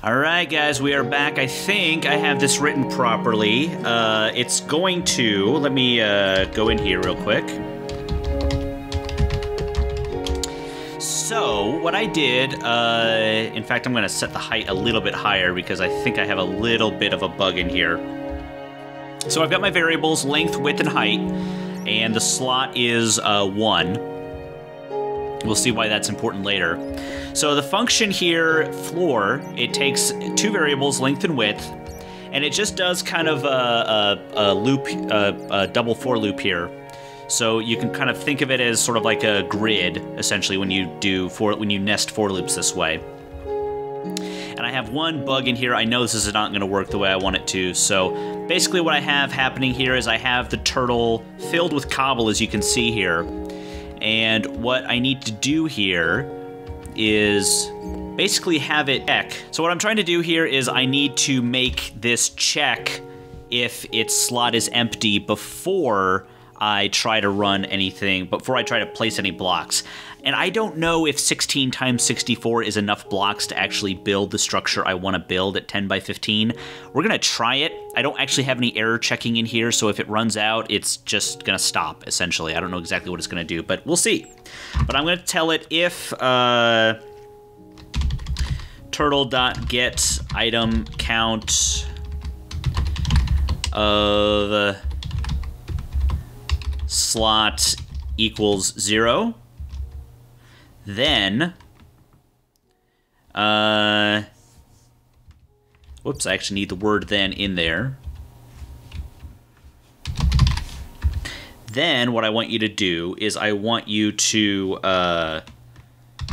Alright guys, we are back. I think I have this written properly. It's going to... Let me go in here real quick. So, what I did... in fact, I'm going to set the height a little bit higher because I think I have a little bit of a bug in here. So I've got my variables, length, width, and height, and the slot is 1. We'll see why that's important later. So the function here, floor, it takes two variables, length and width, and it just does kind of a loop, a double for loop here. So you can kind of think of it as sort of like a grid, essentially, when you nest for loops this way. And I have one bug in here. I know this is not going to work the way I want it to. So basically what I have happening here is I have the turtle filled with cobble, as you can see here. And what I need to do here is basically have it check. So what I'm trying to do here is I need to make this check if its slot is empty before I try to run anything, before I try to place any blocks. And I don't know if 16 times 64 is enough blocks to actually build the structure I want to build at 10 by 15. We're going to try it. I don't actually have any error checking in here, so if it runs out, it's just going to stop, essentially. I don't know exactly what it's going to do, but we'll see. But I'm going to tell it if turtle.get item count of slot equals 0, then, whoops, I actually need the word then in there. Then what I want you to do is I want you to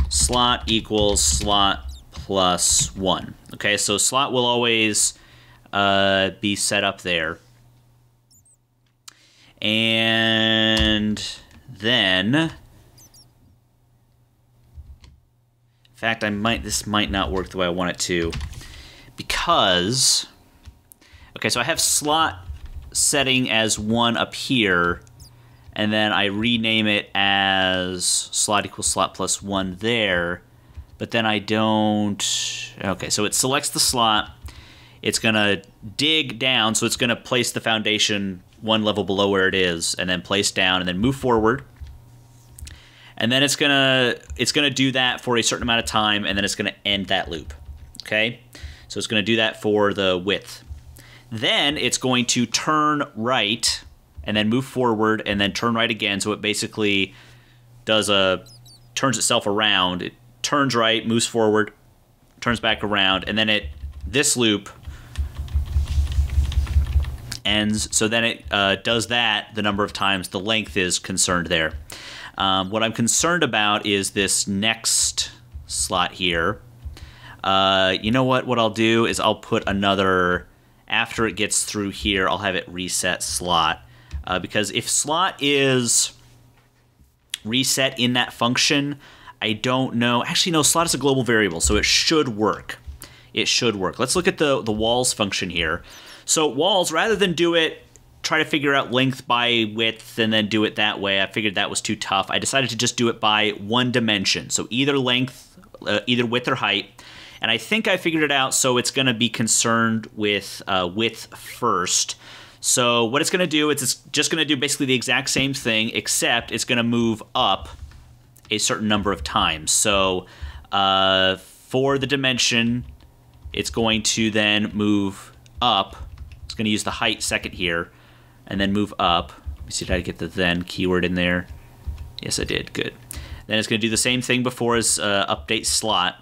slot equals slot plus 1. Okay, so slot will always be set up there. And then, in fact, this might not work the way I want it to, because, okay, so I have slot setting as 1 up here, and then I rename it as slot equals slot plus 1 there, but then I don't, okay, so it selects the slot, it's gonna dig down, so it's gonna place the foundation 1 level below where it is, and then place down, and then move forward. And then it's gonna do that for a certain amount of time, and then it's gonna end that loop. Okay? So it's gonna do that for the width. Then it's going to turn right, and then move forward, and then turn right again. So it basically turns itself around. It turns right, moves forward, turns back around, and then this loop ends. So then it does that the number of times the length is concerned there. What I'm concerned about is this next slot here. You know what? What I'll do is I'll put another, after it gets through here, I'll have it reset slot. Because if slot is reset in that function, I don't know. Actually, no, slot is a global variable, so it should work. It should work. Let's look at the walls function here. So walls, rather than try to figure out length by width and then do it that way, I figured that was too tough. I decided to just do it by 1 dimension. So either length, either width or height. And I think I figured it out, so it's going to be concerned with width first. So what it's going to do is it's just going to do basically the exact same thing, except it's going to move up a certain number of times. So for the dimension, it's going to then move up. It's going to use the height second here, and then move up. Let me see, did I get the then keyword in there? Yes, I did. Good. Then it's going to do the same thing before as update slot.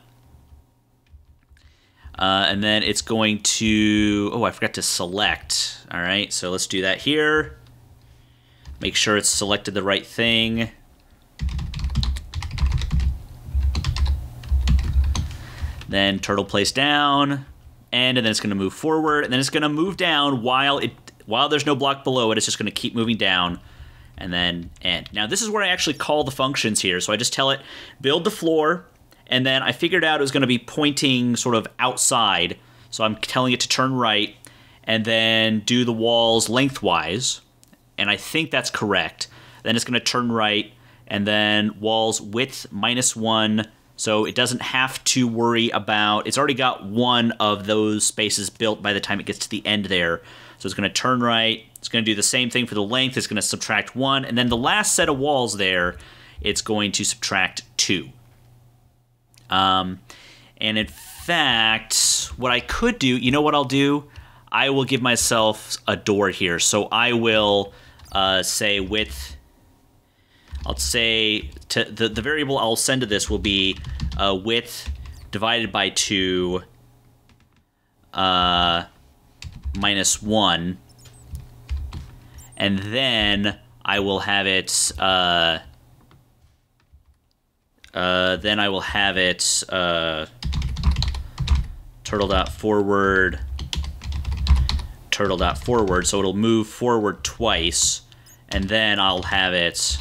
And then it's going to... Oh, I forgot to select. All right, so let's do that here. Make sure it's selected the right thing. Then turtle place down. And then it's going to move forward, and then it's going to move down while there's no block below it. It's just going to keep moving down, and then end. Now, this is where I actually call the functions here. So I just tell it, build the floor, and then I figured out it was going to be pointing sort of outside. So I'm telling it to turn right, and then do the walls lengthwise, and I think that's correct. Then it's going to turn right, and then walls width -1, So it doesn't have to worry about, it's already got one of those spaces built by the time it gets to the end there. So it's going to turn right. It's going to do the same thing for the length. It's going to subtract 1. And then the last set of walls there, it's going to subtract 2. And in fact, what I could do, you know what I'll do? I will give myself a door here. So I will say width. I'll say to the variable I'll send to this will be width divided by 2 minus 1. And then I will have it turtle.forward, turtle.forward, so it'll move forward twice, and then I'll have it.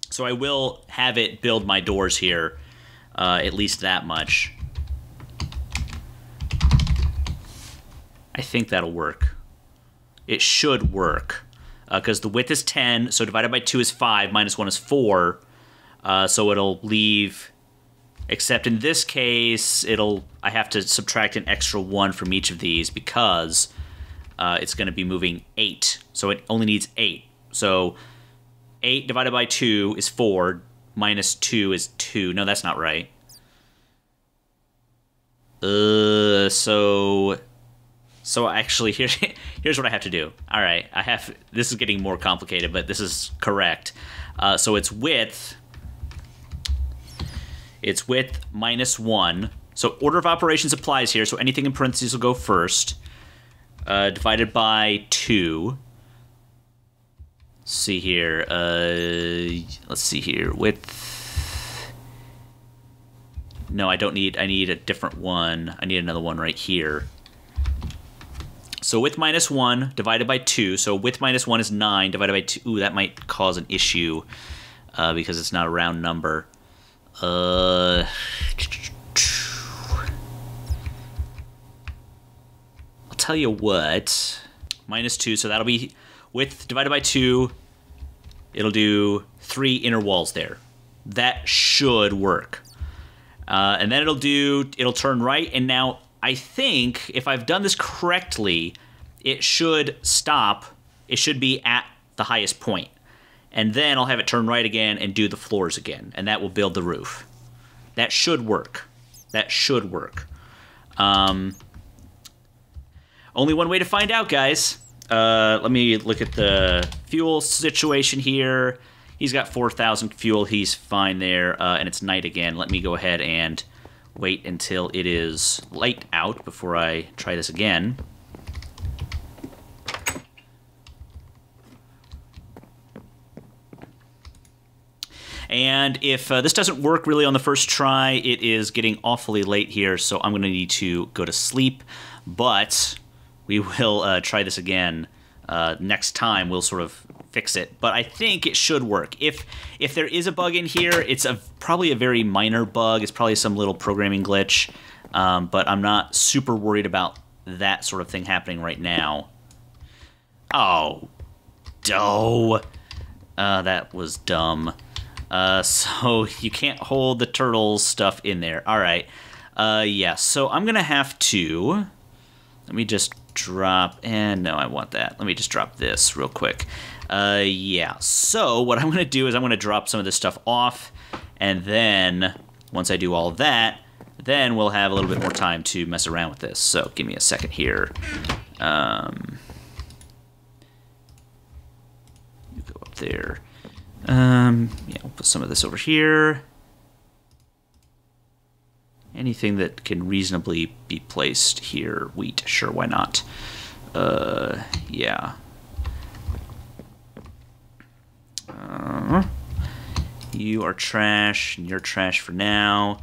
So I will have it build my doors here, at least that much. I think that'll work. It should work. Because the width is 10, so divided by 2 is 5, minus 1 is 4. So it'll leave, except in this case, I have to subtract an extra 1 from each of these because it's going to be moving 8. So it only needs 8. So 8 divided by 2 is 4, minus 2 is 2. No, that's not right. So actually, here's what I have to do. All right, this is getting more complicated, but this is correct. So it's width minus 1. So order of operations applies here, so anything in parentheses will go first. Divided by 2. Let's see here. Width. No, I need a different one. I need another one right here. So width minus 1 divided by 2. So width minus 1 is 9 divided by 2. Ooh, that might cause an issue because it's not a round number. I'll tell you what. Minus 2, so that'll be width divided by 2. It'll do 3 inner walls there. That should work. And then it'll turn right, and now I think if I've done this correctly, it should stop. It should be at the highest point. And then I'll have it turn right again and do the floors again. And that will build the roof. That should work. That should work. Only one way to find out, guys. Let me look at the fuel situation here. He's got 4,000 fuel. He's fine there. And it's night again. Let me go ahead and wait until it is light out before I try this again. And if this doesn't work really on the first try, it is getting awfully late here, so I'm going to need to go to sleep. But we will try this again next time. We'll sort of fix it, but I think it should work. If there is a bug in here, it's probably a very minor bug. It's probably some little programming glitch, but I'm not super worried about that sort of thing happening right now. Oh, that was dumb. So you can't hold the turtles stuff in there. All right, yeah. So I'm gonna have to. Let me just drop. And no, I want that. Let me just drop this real quick. Yeah, so what I'm going to do is I'm going to drop some of this stuff off, and then once I do all of that, then we'll have a little bit more time to mess around with this. So give me a second here. You go up there. Yeah, we'll put some of this over here. Anything that can reasonably be placed here. Wheat, sure, why not? Yeah. You are trash, and you're trash for now.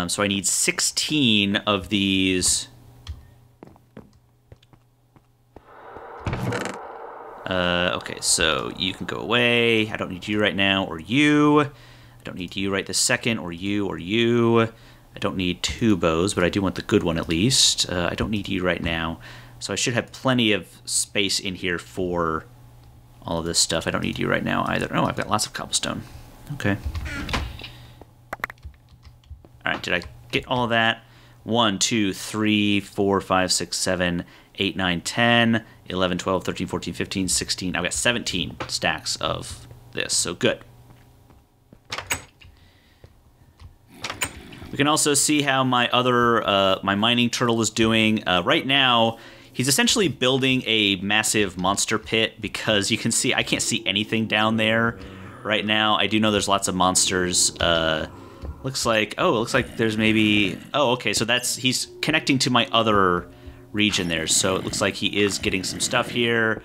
So I need 16 of these. Okay, so you can go away. I don't need you right now, or you. I don't need you right this second, or you, or you. I don't need 2 bows, but I do want the good one at least. I don't need you right now. So I should have plenty of space in here for all of this stuff. I don't need you right now either. Oh, I've got lots of cobblestone. Okay. All right, did I get all of that? 1, 2, 3, 4, 5, 6, 7, 8, 9, 10, 11, 12, 13, 14, 15, 16. I've got 17 stacks of this, so good. We can also see how my other, my mining turtle is doing. Right now, he's essentially building a massive monster pit because you can see, I can't see anything down there right now. I do know there's lots of monsters. Looks like there's maybe, oh, okay, so he's connecting to my other region there. So it looks like he is getting some stuff here.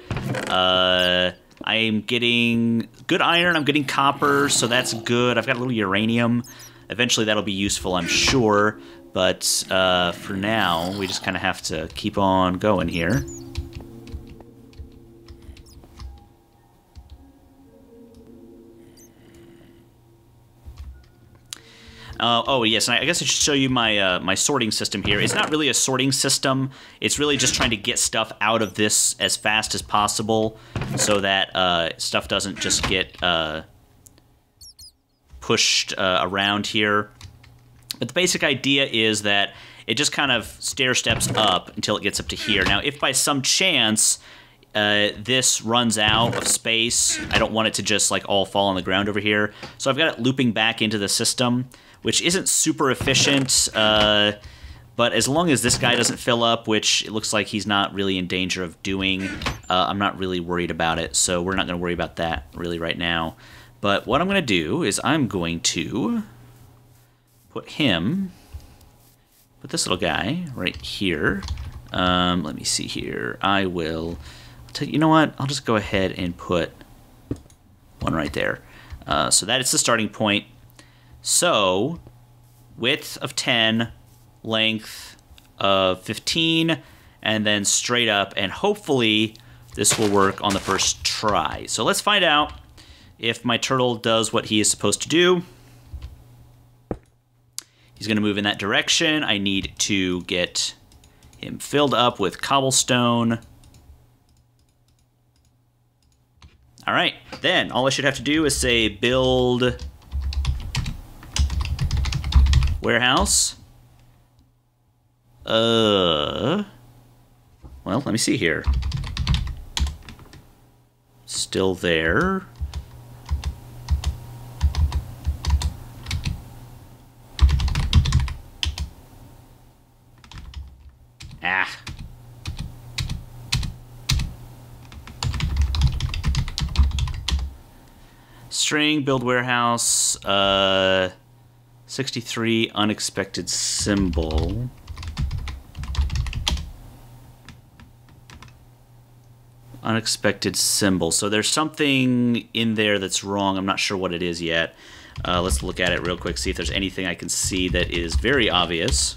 I'm getting good iron, I'm getting copper, so that's good. I've got a little uranium. Eventually that'll be useful, I'm sure, but for now, we just kind of have to keep on going here. Oh, yes, and I guess I should show you my my sorting system here. It's not really a sorting system. It's really just trying to get stuff out of this as fast as possible so that stuff doesn't just get pushed around here. But the basic idea is that it just kind of stair steps up until it gets up to here. Now, if by some chance this runs out of space, I don't want it to just like all fall on the ground over here. So I've got it looping back into the system, which isn't super efficient, but as long as this guy doesn't fill up, which it looks like he's not really in danger of doing, I'm not really worried about it, so we're not going to worry about that really right now. But what I'm going to do is I'm going to put this little guy right here. Let me see here. I will, you know what, I'll just go ahead and put one right there. So that is the starting point. So, width of 10, length of 15, and then straight up, and hopefully this will work on the first try. So let's find out if my turtle does what he is supposed to do. He's going to move in that direction. I need to get him filled up with cobblestone. All right, then all I should have to do is say build warehouse. Well, let me see here. Still there. Ah. String, build warehouse, 63, unexpected symbol. Unexpected symbol. So there's something in there that's wrong. I'm not sure what it is yet. Let's look at it real quick, see if there's anything I can see that is very obvious.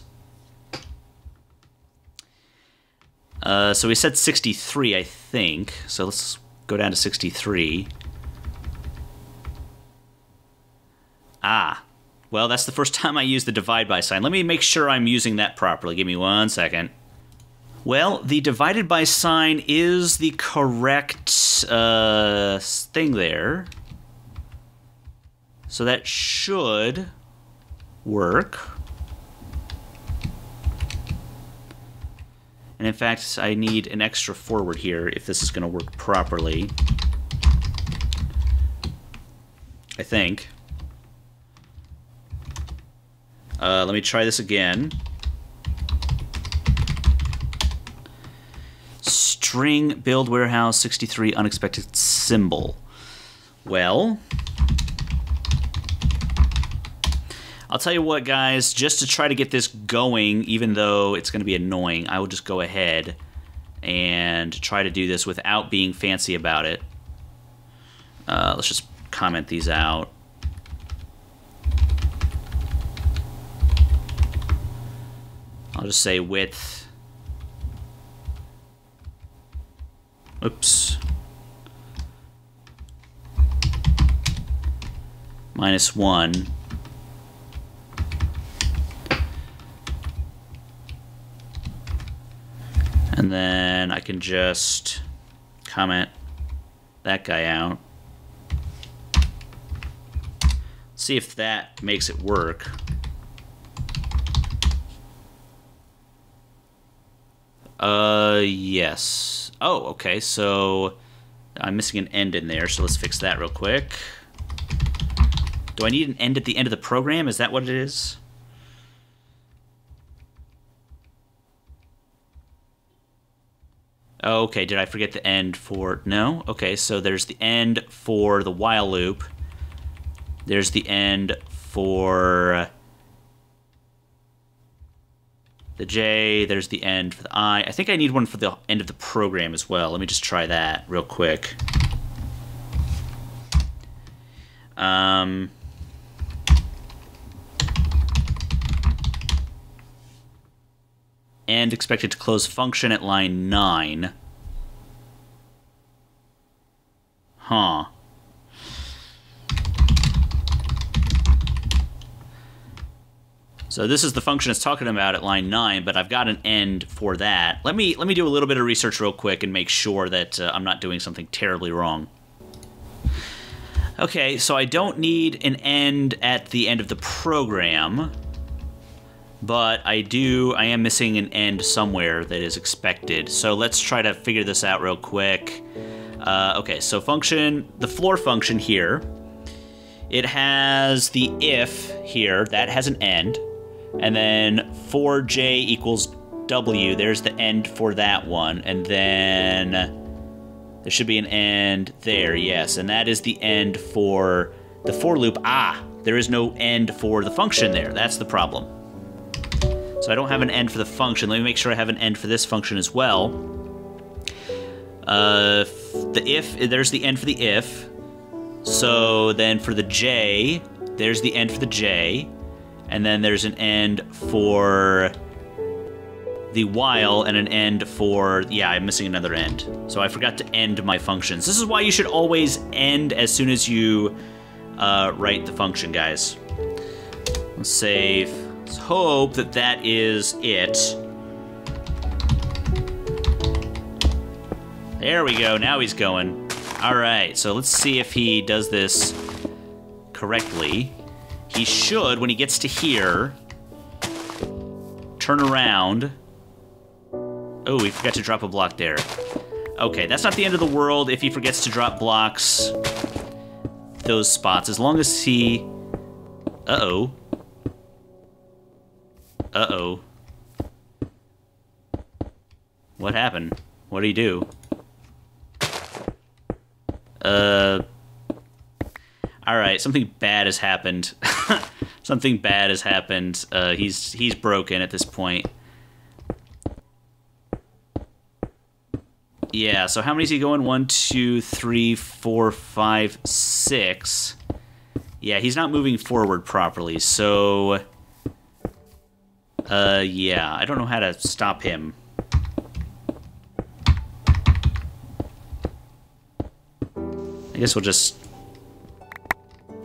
So we said 63, I think. So let's go down to 63. Ah. Well, that's the first time I used the divide by sign. Let me make sure I'm using that properly. Give me 1 second. Well, the divided by sign is the correct thing there. So that should work. And in fact, I need an extra forward here if this is going to work properly. I think. Let me try this again. String build warehouse 63 unexpected symbol. Well, I'll tell you what, guys, just to try to get this going, even though it's going to be annoying, I will just go ahead and try to do this without being fancy about it. Let's just comment these out. I'll just say width. Oops. -1. And then I can just comment that guy out. See if that makes it work. Yes. Oh, okay, so I'm missing an end in there, so let's fix that real quick. Do I need an end at the end of the program? Is that what it is? Okay, did I forget the end for... No? Okay, so there's the end for the while loop. There's the end for the J. There's the end for the I. I think I need one for the end of the program as well. Let me just try that real quick. And expected to close function at line 9. Huh. So this is the function it's talking about at line 9, but I've got an end for that. Let me do a little bit of research real quick and make sure that I'm not doing something terribly wrong. Okay, so I don't need an end at the end of the program, but I am missing an end somewhere that is expected. So let's try to figure this out real quick. Okay, so the floor function here, it has the if here, that has an end. And then for j equals w, there's the end for that one. And then there should be an end there, yes. And that is the end for the for loop. Ah, there is no end for the function there. That's the problem. So I don't have an end for the function. Let me make sure I have an end for this function as well. The if, there's the end for the if. So then for the j, there's the end for the j. And then there's an end for the while and an end for... Yeah, I'm missing another end. So I forgot to end my functions. This is why you should always end as soon as you write the function, guys. Let's save. Let's hope that that is it. There we go. Now he's going. All right, so let's see if he does this correctly. He should, when he gets to here, turn around. Oh, he forgot to drop a block there. Okay, that's not the end of the world if he forgets to drop blocks those spots, as long as he... Uh-oh. Uh-oh. What happened? What did he do? Alright, something bad has happened. Something bad has happened. He's broken at this point. Yeah, so how many is he going? 1, 2, 3, 4, 5, 6. Yeah, he's not moving forward properly, so... yeah, I don't know how to stop him. I guess we'll just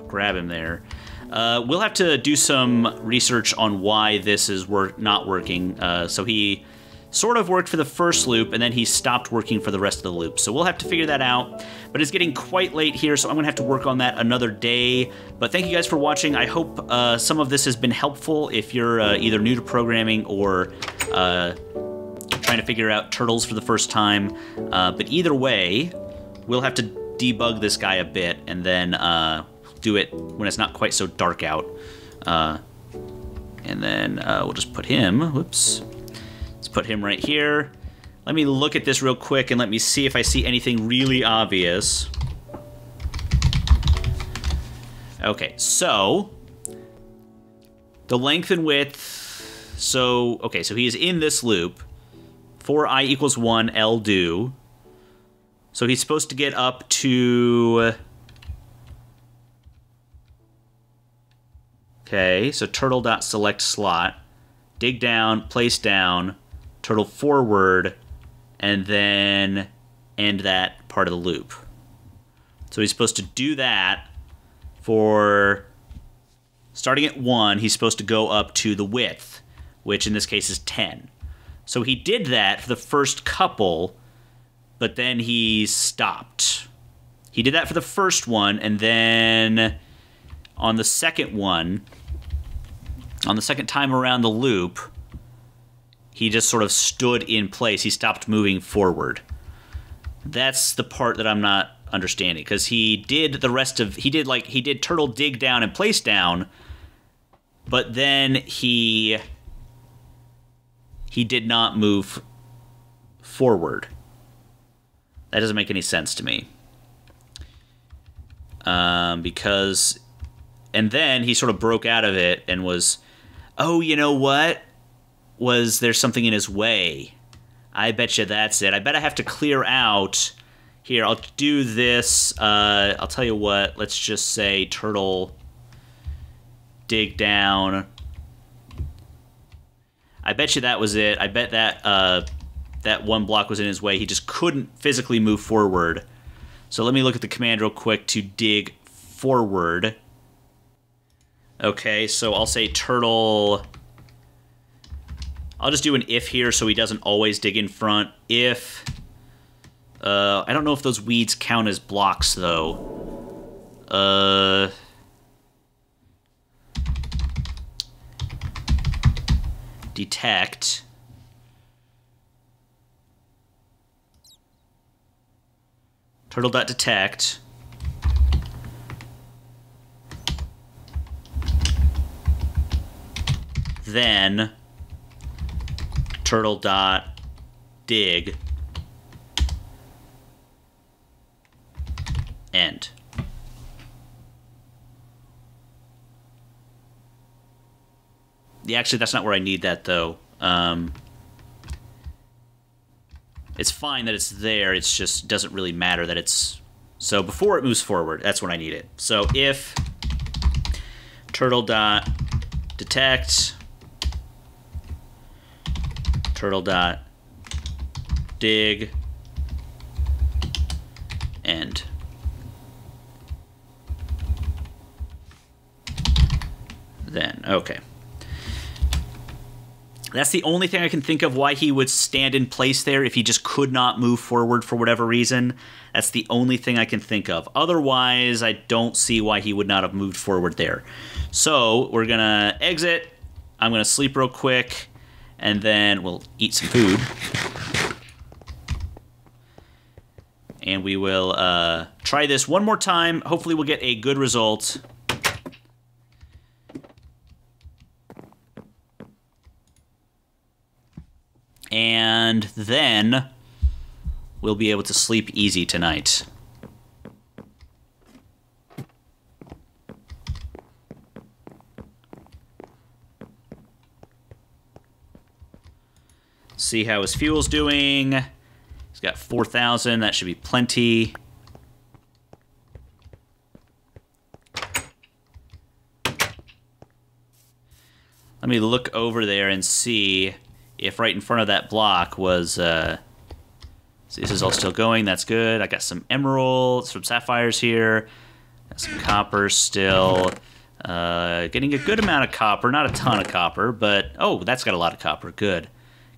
grab him there. We'll have to do some research on why this is not working. So he sort of worked for the first loop, and then he stopped working for the rest of the loop. So we'll have to figure that out. But it's getting quite late here, so I'm going to have to work on that another day. But thank you guys for watching. I hope some of this has been helpful if you're either new to programming or trying to figure out turtles for the first time. But either way, we'll have to debug this guy a bit, and then do it when it's not quite so dark out. And then we'll just put him, whoops. Let's put him right here. Let me look at this real quick and let me see if I see anything really obvious. Okay, so the length and width, so, okay, so he is in this loop. For I equals 1, L do. So he's supposed to get up to... Okay, so turtle.select slot, dig down, place down, turtle forward, and then end that part of the loop. So he's supposed to do that for, starting at 1, he's supposed to go up to the width, which in this case is 10. So he did that for the first couple, but then he stopped. He did that for the first one, and then on the second one, on the second time around the loop, he just sort of stood in place. He stopped moving forward. That's the part that I'm not understanding, because he did the rest of... He did turtle dig down and place down, but then he did not move forward. That doesn't make any sense to me. Because... And then he sort of broke out of it and was... Oh, you know what? Was there something in his way? I bet you that's it. I bet I have to clear out... Here, I'll do this. I'll tell you what. Let's just say turtle dig down. I bet you that was it. I bet that that one block was in his way. He just couldn't physically move forward. So let me look at the command real quick to dig forward. Okay, so I'll say turtle... I'll just do an if here so he doesn't always dig in front. If... I don't know if those weeds count as blocks, though. Detect. Turtle.detect. Then turtle.dig end. Yeah, actually, that's not where I need that, though. It's fine that it's there. It's just doesn't really matter that it's... So before it moves forward, that's when I need it. So if turtle.detect turtle.dig end. Then, okay. That's the only thing I can think of why he would stand in place there if he just could not move forward for whatever reason. That's the only thing I can think of. Otherwise, I don't see why he would not have moved forward there. So, we're going to exit. I'm going to sleep real quick, and then we'll eat some food. And we will try this one more time. Hopefully we'll get a good result. And then we'll be able to sleep easy tonight. See how his fuel's doing. He's got 4,000. That should be plenty. Let me look over there and see if right in front of that block was... So this is all still going. That's good. I got some emeralds, some sapphires here. Got some copper still. Getting a good amount of copper. Not a ton of copper, but... Oh, that's got a lot of copper. Good.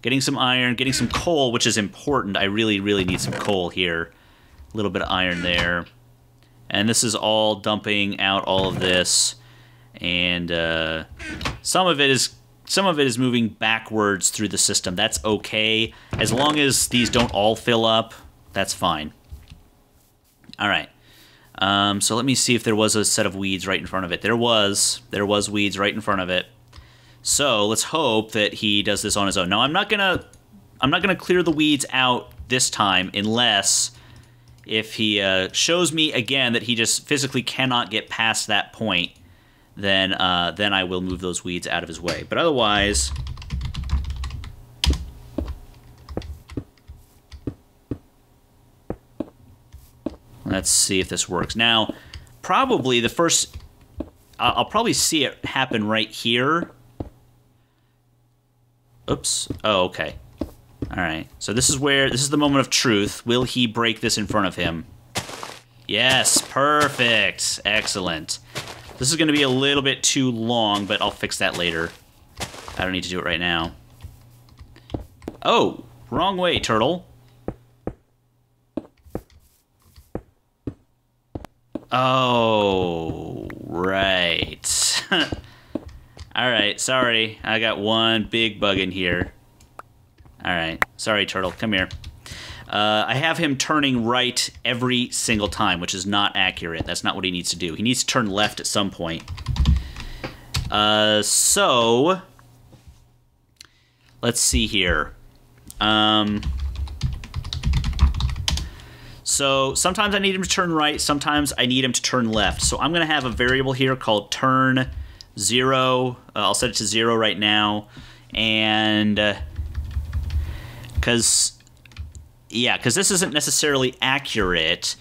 Getting some iron. Getting some coal, which is important. I really, really need some coal here. A little bit of iron there. And this is all dumping out all of this. And some of it is moving backwards through the system. That's okay. As long as these don't all fill up, that's fine. All right. So let me see if there was a set of weeds right in front of it. There was weeds right in front of it. So let's hope that he does this on his own. Now I'm not gonna clear the weeds out this time unless if he shows me again that he just physically cannot get past that point. Then I will move those weeds out of his way. But otherwise, let's see if this works. Now, probably the first, I'll probably see it happen right here. Oops. Oh, okay. All right. So this is the moment of truth. Will he break this in front of him? Yes. Perfect. Excellent. This is going to be a little bit too long, but I'll fix that later. I don't need to do it right now. Oh, wrong way, turtle. Oh, right. Alright, sorry. I got one big bug in here. Alright, sorry, Turtle. Come here. I have him turning right every single time, which is not accurate. That's not what he needs to do. He needs to turn left at some point. So... let's see here. So sometimes I need him to turn right, sometimes I need him to turn left. So I'm going to have a variable here called turn 0. I'll set it to 0 right now. And because this isn't necessarily accurate,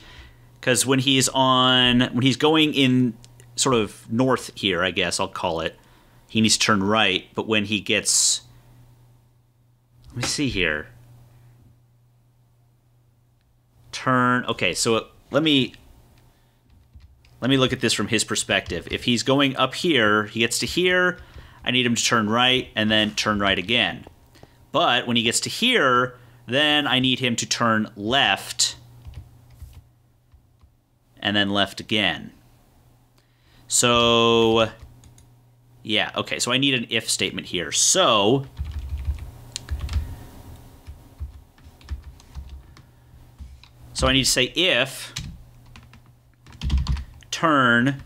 because when he's going in sort of north here, I guess I'll call it, he needs to turn right, but when he gets, let me see here. Okay, so let me look at this from his perspective. If he's going up here, he gets to here, I need him to turn right and then turn right again. But when he gets to here, then I need him to turn left and then left again. So, yeah, okay, so I need an if statement here. So I need to say if turn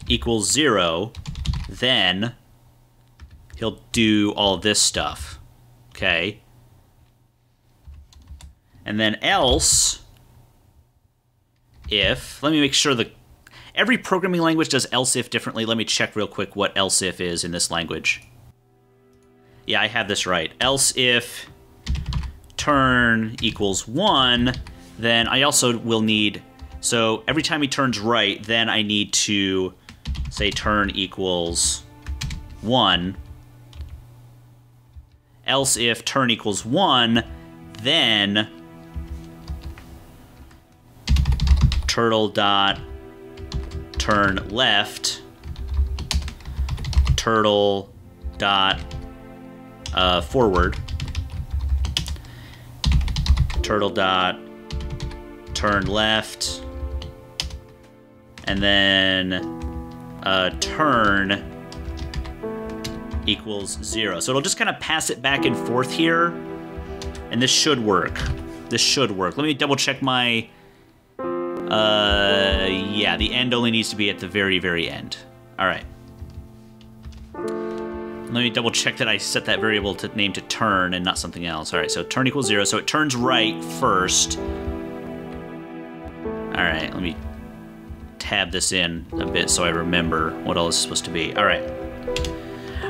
equals 0, then he'll do all this stuff, okay? And then else, if, let me make sure every programming language does else if differently. Let me check real quick what else if is in this language. Yeah, I have this right. Else if turn equals 1, then I also will need, so every time he turns right, then I need to say turn equals 1. Else if turn equals 1, then turtle dot turn left, turtle dot forward, turtle dot turn left, and then turn equals 0. So it'll just kind of pass it back and forth here, and this should work. This should work. Let me double check my... yeah, the end only needs to be at the very, very end. All right. Let me double check that I set that variable to name to turn and not something else. All right, so turn equals 0. So it turns right first. All right, let me tab this in a bit so I remember what all this is supposed to be. All right.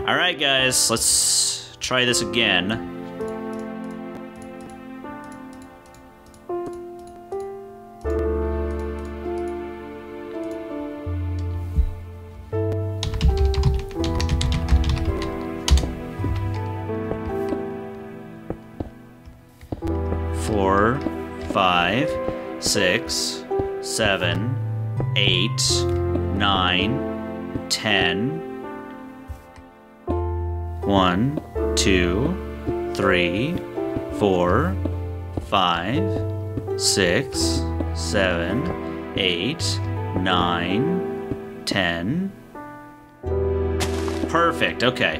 All right, guys, let's try this again. Four, 5, 6, 7, 8, 9, 10. 1, 2, 3, 4, 5, 6, 7, 8, 9, 10. Perfect. Okay.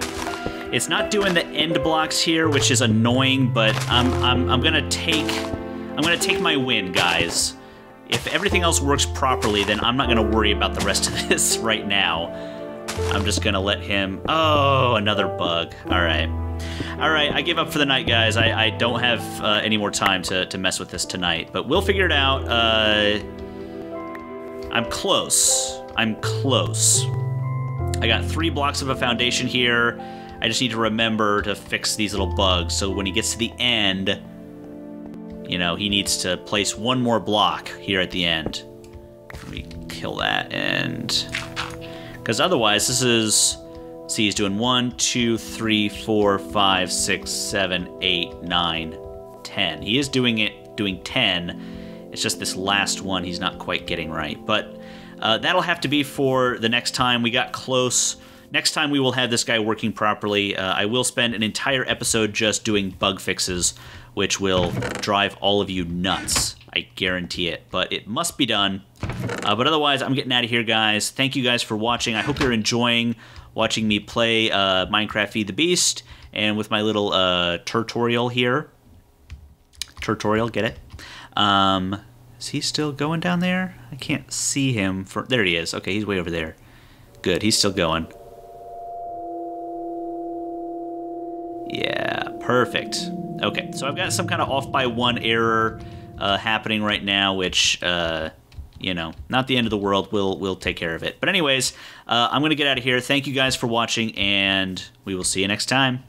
It's not doing the end blocks here, which is annoying, but I'm gonna take my win, guys. If everything else works properly, then I'm not gonna worry about the rest of this right now. I'm just gonna let him... Oh, another bug. Alright. Alright, I give up for the night, guys. I don't have any more time to mess with this tonight, but we'll figure it out. I'm close. I'm close. I got 3 blocks of a foundation here. I just need to remember to fix these little bugs, so when he gets to the end, you know, he needs to place 1 more block here at the end. Let me kill that, and... because otherwise, this is... see, he's doing 1, 2, 3, 4, 5, 6, 7, 8, 9, 10. He is doing 10. It's just this last one he's not quite getting right. But that'll have to be for the next time. We got close. Next time we will have this guy working properly. I will spend an entire episode just doing bug fixes, which will drive all of you nuts. I guarantee it. But it must be done. But otherwise, I'm getting out of here, guys. Thank you guys for watching. I hope you're enjoying watching me play Minecraft Feed the Beast, and with my little tutorial here. Turtorial, get it? Is he still going down there? I can't see him. There he is. Okay, he's way over there. Good, he's still going. Yeah, perfect. Okay, so I've got some kind of off by 1 error happening right now, which, you know, not the end of the world. We'll take care of it. But anyways, I'm going to get out of here. Thank you guys for watching, and we will see you next time.